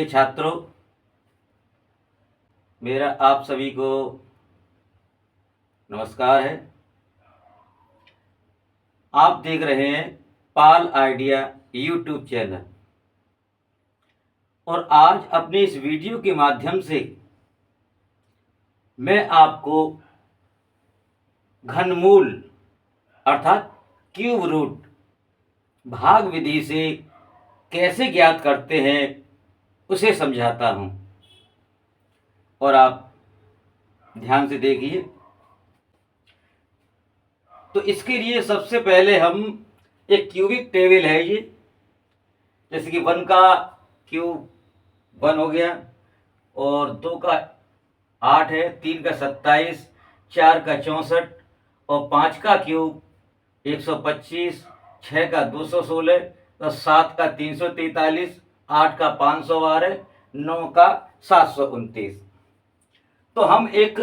प्रिय छात्रों, मेरा आप सभी को नमस्कार है। आप देख रहे हैं पाल आइडिया यूट्यूब चैनल और आज अपने इस वीडियो के माध्यम से मैं आपको घनमूल अर्थात क्यूब रूट भाग विधि से कैसे ज्ञात करते हैं उसे समझाता हूं और आप ध्यान से देखिए। तो इसके लिए सबसे पहले हम एक क्यूबिक टेबल है ये, जैसे कि 1 का क्यूब 1 हो गया और 2 का 8 है, 3 का 27, 4 का 64 और 5 का क्यूब 125, 6 का 216, तो 7 का 343, 8 का 512, 9 का 729। तो हम एक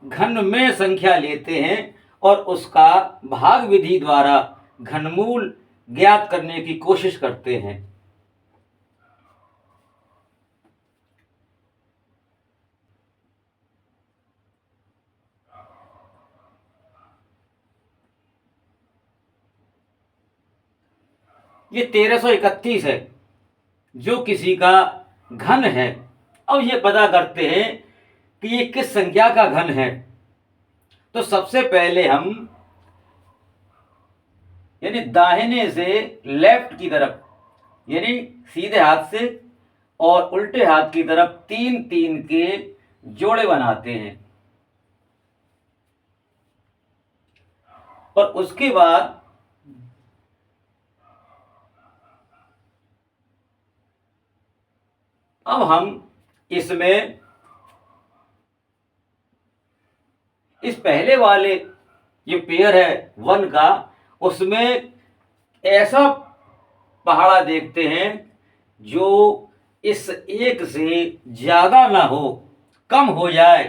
घन में संख्या लेते हैं और उसका भाग विधि द्वारा घनमूल ज्ञात करने की कोशिश करते हैं। ये 1331 है जो किसी का घन है। अब ये पता करते हैं कि ये किस संख्या का घन है। तो सबसे पहले हम यानी दाहिने से लेफ्ट की तरफ यानी सीधे हाथ से और उल्टे हाथ की तरफ 3-3 के जोड़े बनाते हैं और उसके बाद अब हम इसमें इस पहले वाले ये पेयर है 1 का, उसमें ऐसा पहाड़ा देखते हैं जो इस एक से ज्यादा ना हो, कम हो जाए,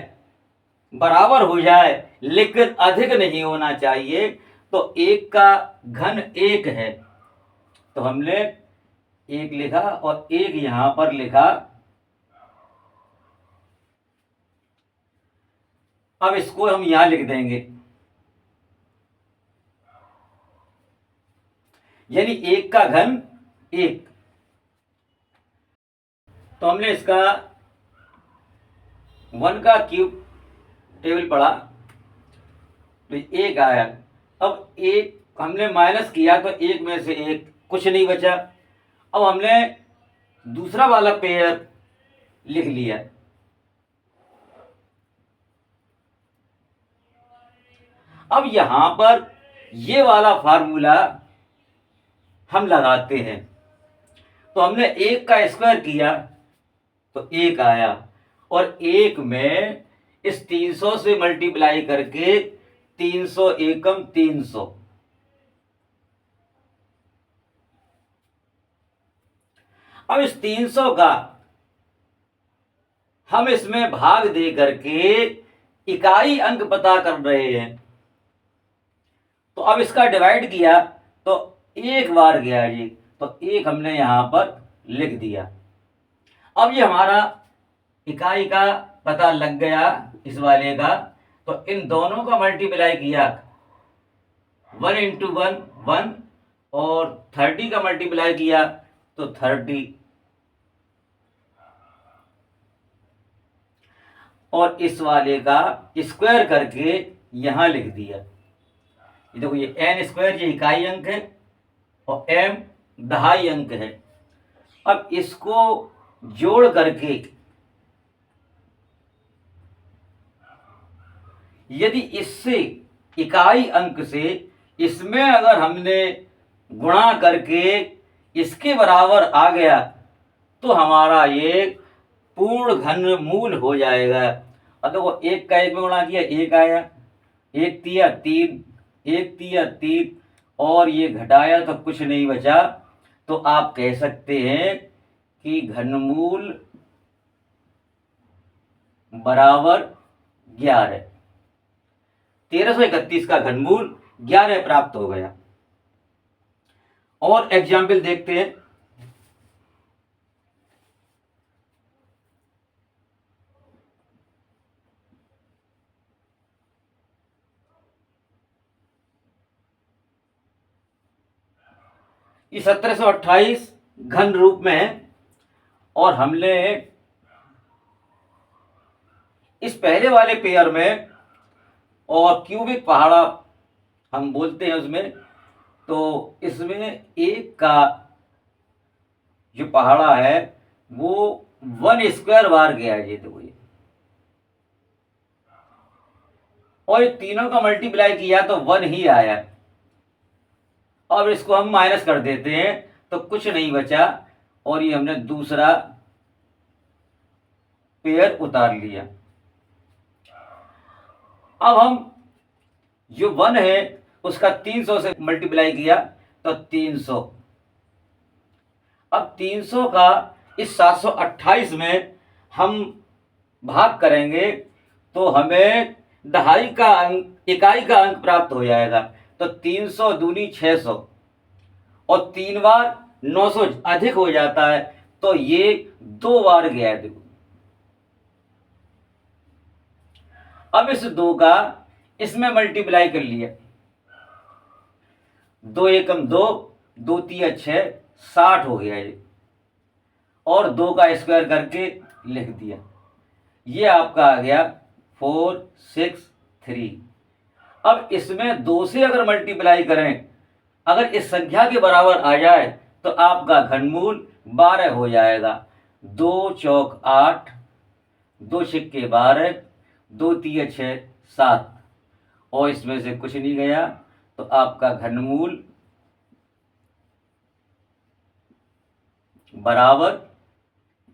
बराबर हो जाए, लेकिन अधिक नहीं होना चाहिए। तो एक का घन 1 है, तो हमने 1 लिखा और 1 यहां पर लिखा। अब इसको हम यहां लिख देंगे, यानी 1 का घन 1। तो हमने इसका 1 का क्यूब टेबल पढ़ा तो 1 आया। अब 1 हमने माइनस किया तो 1 में से 1 कुछ नहीं बचा। अब हमने दूसरा वाला पेयर लिख लिया। अब यहां पर ये वाला फार्मूला हम लगाते हैं। तो हमने 1 का स्क्वायर किया तो 1 आया और 1 में इस 300 से मल्टीप्लाई करके 300 एकम 300। अब इस 300 का हम इसमें भाग दे करके इकाई अंक पता कर रहे हैं। तो अब इसका डिवाइड किया तो 1 बार गया जी, तो 1 हमने यहां पर लिख दिया। अब ये हमारा इकाई का पता लग गया इस वाले का। तो इन दोनों का मल्टीप्लाई किया, 1 इंटू 1 1 और 30 का मल्टीप्लाई किया तो 30 और इस वाले का स्क्वायर करके यहां लिख दिया। ये देखो, ये n स्क्वायर ये इकाई अंक है और m दहाई अंक है। अब इसको जोड़ करके यदि इससे इकाई अंक से इसमें अगर हमने गुणा करके इसके बराबर आ गया तो हमारा ये पूर्ण घनमूल हो जाएगा। अगर वो 1 का 1 में गुणा किया 1 आया, 1 तिया 3, 1 तिया 3 और ये घटाया तो कुछ नहीं बचा। तो आप कह सकते हैं कि घनमूल बराबर 11। 1331 का घनमूल 11 प्राप्त हो गया। और एग्जाम्पल देखते हैं। ये 1728 घन रूप में है और हमने इस पहले वाले पेयर में और क्यूबिक पहाड़ा हम बोलते हैं उसमें, तो इसमें एक का जो पहाड़ा है वो 1 स्क्वायर बार गया है, ये तो ये, और तीनों का मल्टीप्लाई किया तो 1 ही आया। अब इसको हम माइनस कर देते हैं तो कुछ नहीं बचा और ये हमने दूसरा पेयर उतार लिया। अब हम जो 1 है उसका 300 से मल्टीप्लाई किया तो 300। अब 300 का इस 728 में हम भाग करेंगे तो हमें दहाई का अंक, इकाई का अंक प्राप्त हो जाएगा। तो 300 दूनी 600 और 3 बार 900 अधिक हो जाता है, तो ये 2 बार गया। देखो अब इस 2 का इसमें मल्टीप्लाई कर लिया, 2 एकम 2, 2 तिया 6, 60 हो गया ये, और 2 का स्क्वायर करके लिख दिया। ये आपका आ गया 463। अब इसमें 2 से अगर मल्टीप्लाई करें, अगर इस संख्या के बराबर आ जाए तो आपका घनमूल 12 हो जाएगा। 2 चौक 8, 2 छिक्के 12, 2 तिया 6, 7, और इसमें से कुछ नहीं गया तो आपका घनमूल बराबर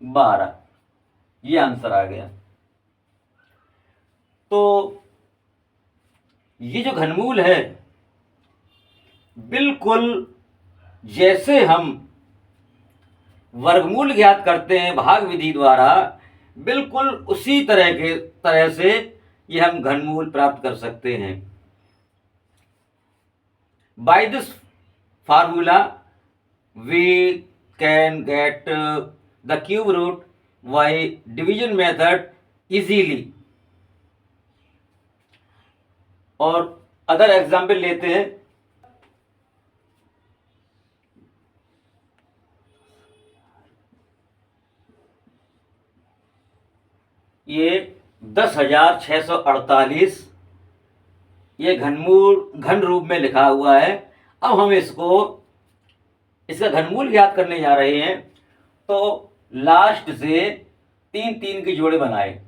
12। ये आंसर आ गया। तो ये जो घनमूल है बिल्कुल जैसे हम वर्गमूल ज्ञात करते हैं भाग विधि द्वारा, बिल्कुल उसी तरह से ये हम घनमूल प्राप्त कर सकते हैं। By this formula we can get the cube root by division method easily. और अदर एग्जाम्पल लेते हैं। ये 10,648 ये घन रूप में लिखा हुआ है। अब हम इसका घनमूल ज्ञात करने जा रहे हैं, तो लास्ट से 3-3 के जोड़े बनाए।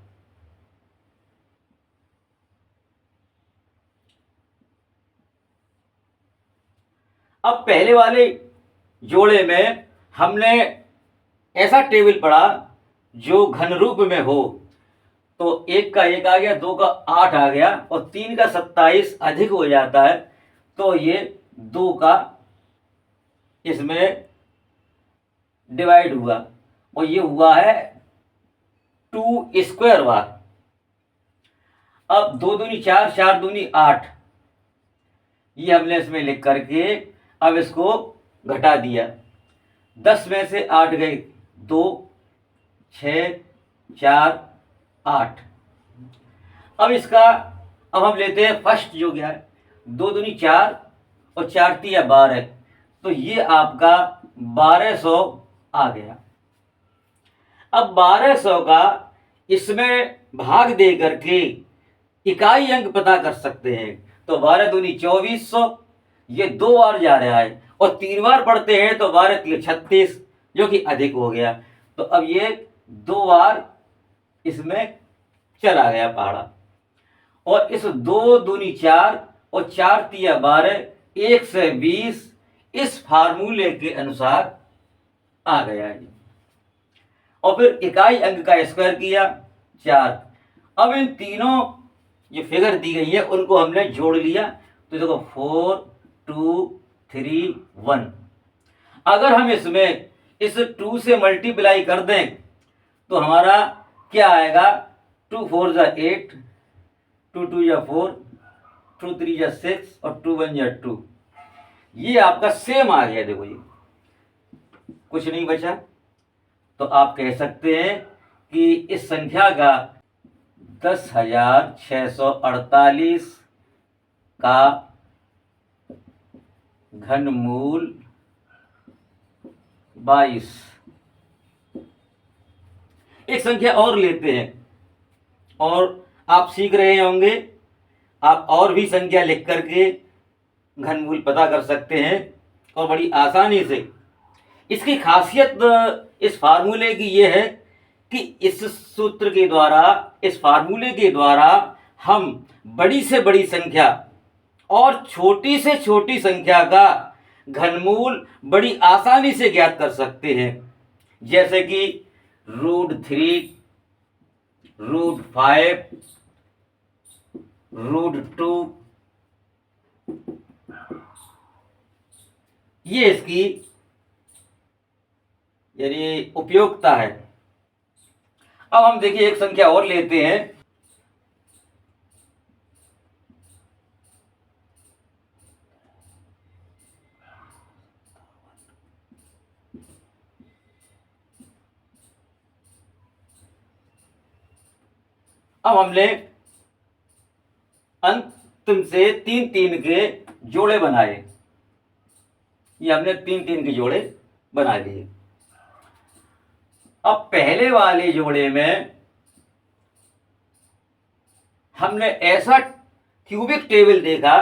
अब पहले वाले जोड़े में हमने ऐसा टेबल पढ़ा जो घन रूप में हो, तो 1 का 1 आ गया, 2 का 8 आ गया और 3 का 27 अधिक हो जाता है, तो ये 2 का इसमें डिवाइड हुआ और ये हुआ है 2 स्क्वायर बार। अब 2 दूनी 4, 4 दूनी 8, ये हमने इसमें लिख करके अब इसको घटा दिया। 10 में से 8 गए, 2, 6, 4, 8। अब हम लेते हैं फर्स्ट जो गया है, 2 दूनी 4 और 4 तिया 12, तो ये आपका 1200 आ गया। अब 1200 का इसमें भाग दे करके इकाई अंक पता कर सकते हैं। तो 12 दूनी 2400, ये 2 बार जा रहा है और 3 बार पढ़ते हैं तो 12 तिया 36, जो कि अधिक हो गया। तो अब ये 2 बार इसमें चला गया पहाड़ा, और इस 2 दूनी 4 और 4 तिया 12, 120 इस फार्मूले के अनुसार आ गया है। और फिर इकाई अंक का स्क्वायर किया 4। अब इन तीनों जो फिगर दी गई है उनको हमने जोड़ लिया, तो देखो 4, 2, 3, 1। अगर हम इसमें इस 2 से मल्टीप्लाई कर दें तो हमारा क्या आएगा, 2 4 जा 8, 2 2 जा 4, 2 3 जा 6 और 2 1 जा 2। ये आपका सेम आ गया। देखो ये कुछ नहीं बचा, तो आप कह सकते हैं कि इस संख्या का 10,648 का घनमूल 22। एक संख्या और लेते हैं और आप सीख रहे होंगे, आप और भी संख्या लिख करके घनमूल पता कर सकते हैं और बड़ी आसानी से। इसकी खासियत इस फार्मूले की ये है कि इस सूत्र के द्वारा, इस फार्मूले के द्वारा हम बड़ी से बड़ी संख्या और छोटी से छोटी संख्या का घनमूल बड़ी आसानी से ज्ञात कर सकते हैं। जैसे कि √3, √5, √2, ये इसकी यानी उपयोगिता है। अब हम देखिए एक संख्या और लेते हैं। अब हमने अंतिम से 3-3 के जोड़े बनाए। ये हमने 3-3 के जोड़े बना लिए। अब पहले वाले जोड़े में हमने ऐसा क्यूबिक टेबल देखा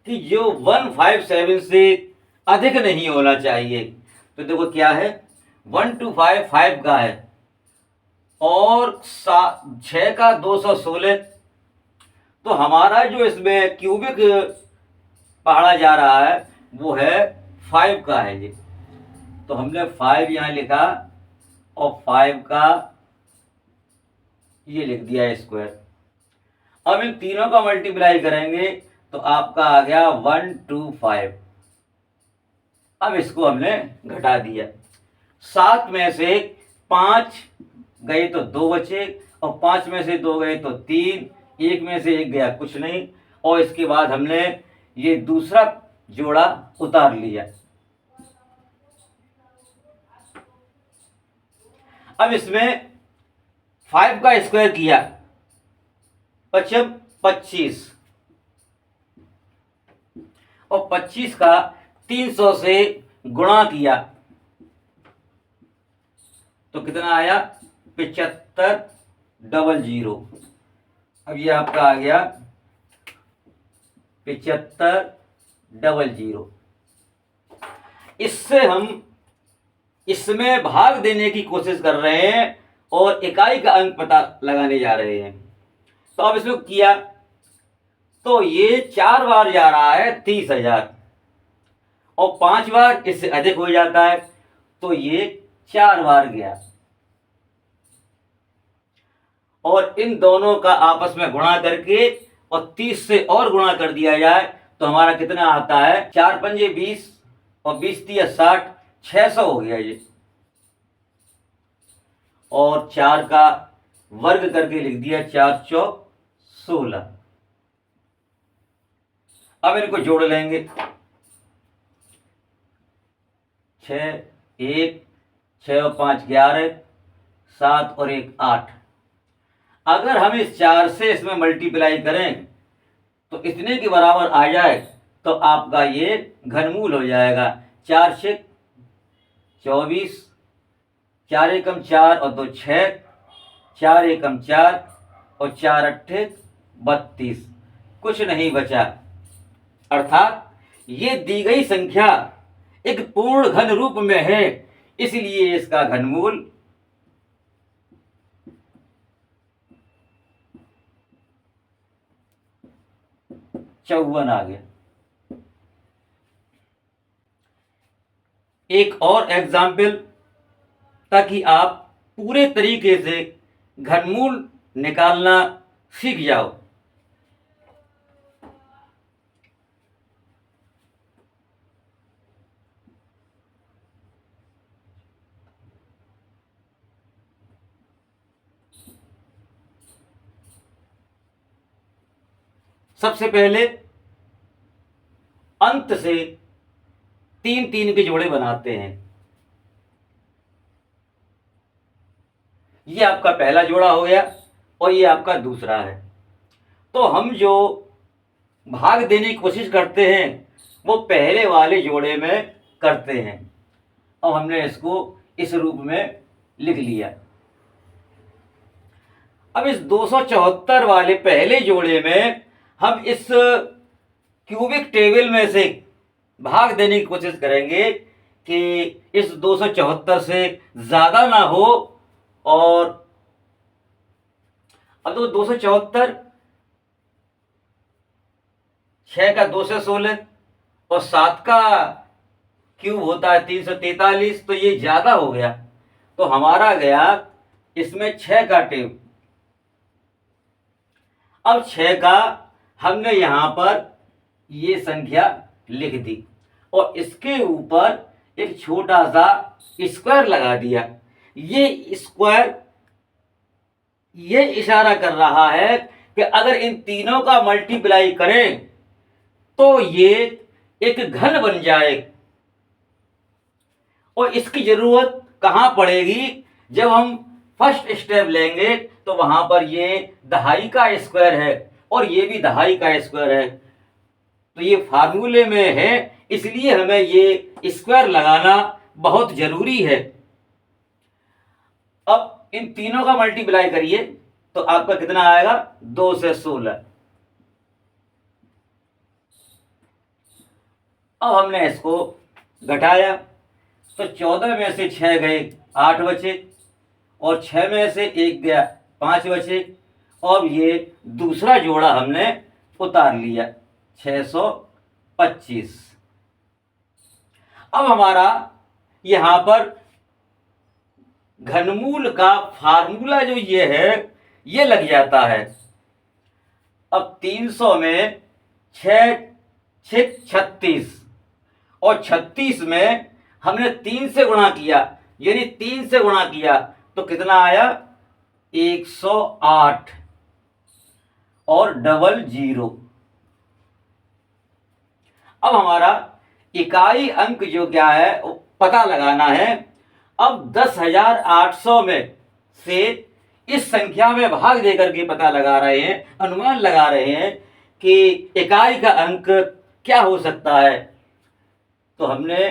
कि जो 157 से अधिक नहीं होना चाहिए। तो देखो क्या है, 1 2 5 5 का है और 6 का 216। तो हमारा जो इसमें क्यूबिक पढ़ा जा रहा है वो है 5 का है ये। तो हमने 5 यहाँ लिखा और 5 का ये लिख दिया स्क्वायर। अब इन तीनों का मल्टीप्लाई करेंगे तो आपका आ गया 125। अब इसको हमने घटा दिया। 7 में से 5 गए तो 2 बचे और 5 में से 2 गए तो 3, 1 में से 1 गया कुछ नहीं। और इसके बाद हमने ये दूसरा जोड़ा उतार लिया। अब इसमें 5 का स्क्वायर किया 25 और 25 का 300 से गुणा किया तो कितना आया 7500। अब ये आपका आ गया 7500। इससे हम इसमें भाग देने की कोशिश कर रहे हैं और इकाई का अंक पता लगाने जा रहे हैं। तो अब इसमें किया तो ये 4 बार जा रहा है 30,000 और 5 बार इससे अधिक हो जाता है तो ये 4 बार गया। और इन दोनों का आपस में गुणा करके और 30 से और गुणा कर दिया जाए तो हमारा कितना आता है, 4 पंजे 20 और 20 तिया 60, 600 हो गया ये। और 4 का वर्ग करके लिख दिया 4 चौक 16। अब इनको जोड़ लेंगे। 6 1 6 और 5 11, 7 और 1 8। अगर हम इस 4 से इसमें मल्टीप्लाई करें तो इतने के बराबर आ जाए तो आपका ये घनमूल हो जाएगा। 4 6 24, 4 एकम 4 और 2 6, 4 एकम 4 और 4 अट्ठे 32, कुछ नहीं बचा। अर्थात ये दी गई संख्या एक पूर्ण घन रूप में है, इसलिए इसका घनमूल 54 आ गया। एक और एग्जाम्पल ताकि आप पूरे तरीके से घनमूल निकालना सीख जाओ। सबसे पहले अंत से 3-3 के जोड़े बनाते हैं। ये आपका पहला जोड़ा हो गया और ये आपका दूसरा है। तो हम जो भाग देने की कोशिश करते हैं वो पहले वाले जोड़े में करते हैं अब हमने इसको इस रूप में लिख लिया। अब इस 274 वाले पहले जोड़े में हम इस क्यूबिक टेबल में से भाग देने की कोशिश करेंगे कि इस 274 से ज़्यादा ना हो। और अब तो 274, 6 का 2 से 16 और 7 का क्यूब होता है 343, तो ये ज़्यादा हो गया। तो हमारा गया इसमें 6 का टेब। अब 6 का हमने यहाँ पर ये संख्या लिख दी और इसके ऊपर एक छोटा सा स्क्वायर लगा दिया। ये स्क्वायर ये इशारा कर रहा है कि अगर इन तीनों का मल्टीप्लाई करें तो ये एक घन बन जाए। और इसकी जरूरत कहाँ पड़ेगी? जब हम फर्स्ट स्टेप लेंगे तो वहां पर ये दहाई का स्क्वायर है और ये भी दहाई का स्क्वायर है, तो ये फार्मूले में है, इसलिए हमें ये स्क्वायर लगाना बहुत जरूरी है। अब इन तीनों का मल्टीप्लाई करिए तो आपका कितना आएगा? 2 से 16। अब हमने इसको घटाया तो 14 में से 6 गए 8 बचे और 6 में से 1 गया 5 बचे और ये दूसरा जोड़ा हमने उतार लिया 625। अब हमारा यहां पर घनमूल का फार्मूला जो ये है ये लग जाता है। अब 300 में 6 36 और 36 में हमने 3 से गुणा किया, यानी 3 से गुणा किया तो कितना आया? 108 और 00। अब हमारा इकाई अंक जो क्या है पता लगाना है। अब 10,800 में से इस संख्या में भाग देकर के पता लगा रहे हैं, अनुमान लगा रहे हैं कि इकाई का अंक क्या हो सकता है। तो हमने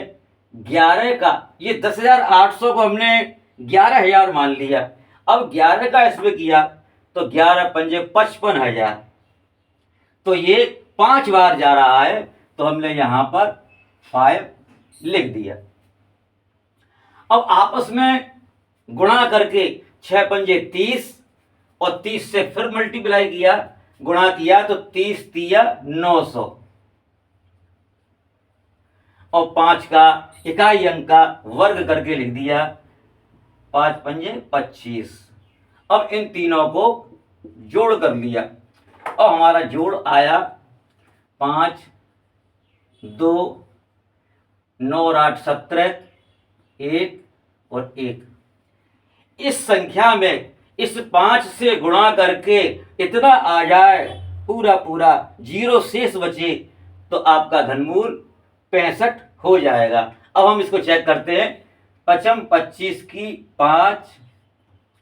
11 का, ये 10,800 को हमने 11,000 मान लिया। अब 11 का इसमें किया तो 11 पंजे 55,000, तो ये 5 बार जा रहा है, तो हमने यहां पर 5 लिख दिया। अब आपस में गुणा करके 6 पंजे 30 और 30 से फिर मल्टीप्लाई किया, गुणा किया तो 30 तिया 900 और 5 का इकाई अंक का वर्ग करके लिख दिया 5 पंजे 25। अब इन तीनों को जोड़ कर लिया और हमारा जोड़ आया 5 2 9 और 8 17 1 और 1। इस संख्या में इस 5 से गुणा करके इतना आ जाए पूरा पूरा 0 शेष बचे तो आपका घनमूल 65 हो जाएगा। अब हम इसको चेक करते हैं। 5 25 की 5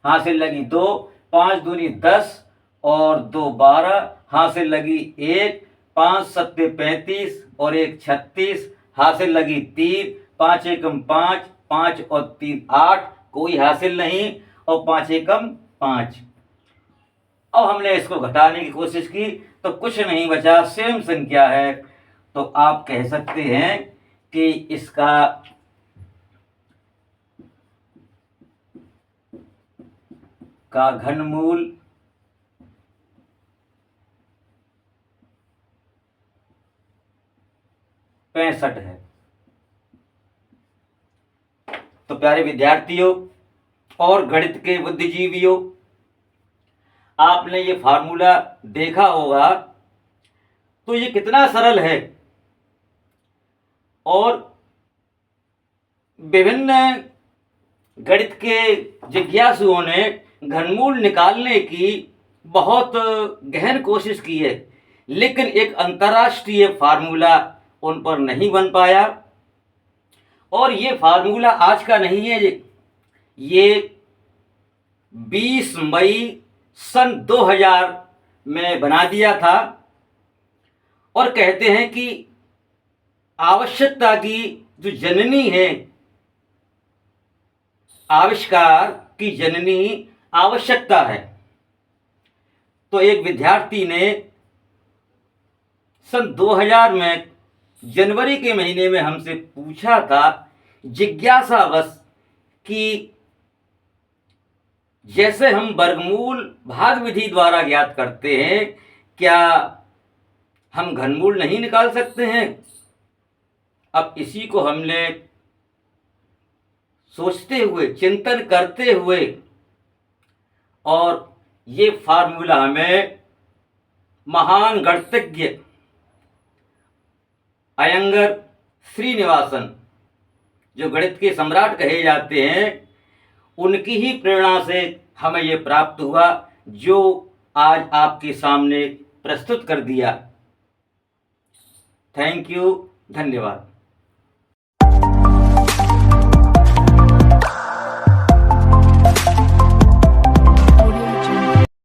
हाथ से लगी 2, 5 दूनी 10 और 2 12, हाथ से लगी 1, 5 7 35 और 1 36, हाथ से लगी 3, 5 एकम 5, 5 और 3 8, कोई हासिल नहीं और 5 एकम 5। अब हमने इसको घटाने की कोशिश की तो कुछ नहीं बचा, सेम संख्या है। तो आप कह सकते हैं कि इसका घनमूल 65 है। तो प्यारे विद्यार्थियों और गणित के बुद्धिजीवियों, आपने ये फार्मूला देखा होगा तो ये कितना सरल है और विभिन्न गणित के जिज्ञासुओं ने घनमूल निकालने की बहुत गहन कोशिश की है, लेकिन एक अंतर्राष्ट्रीय फार्मूला उन पर नहीं बन पाया। और ये फार्मूला आज का नहीं है, ये 20 मई सन 2000 में बना दिया था। और कहते हैं कि आवश्यकता की जो जननी है आविष्कार की जननी आवश्यकता है। तो एक विद्यार्थी ने सन 2000 में जनवरी के महीने में हमसे पूछा था जिज्ञासावश कि जैसे हम वर्गमूल भाग विधि द्वारा ज्ञात करते हैं, क्या हम घनमूल नहीं निकाल सकते हैं? अब इसी को हमने सोचते हुए, चिंतन करते हुए, और ये फार्मूला हमें महान गणितज्ञ अयंगर श्रीनिवासन, जो गणित के सम्राट कहे जाते हैं, उनकी ही प्रेरणा से हमें ये प्राप्त हुआ जो आज आपके सामने प्रस्तुत कर दिया। थैंक यू, धन्यवाद।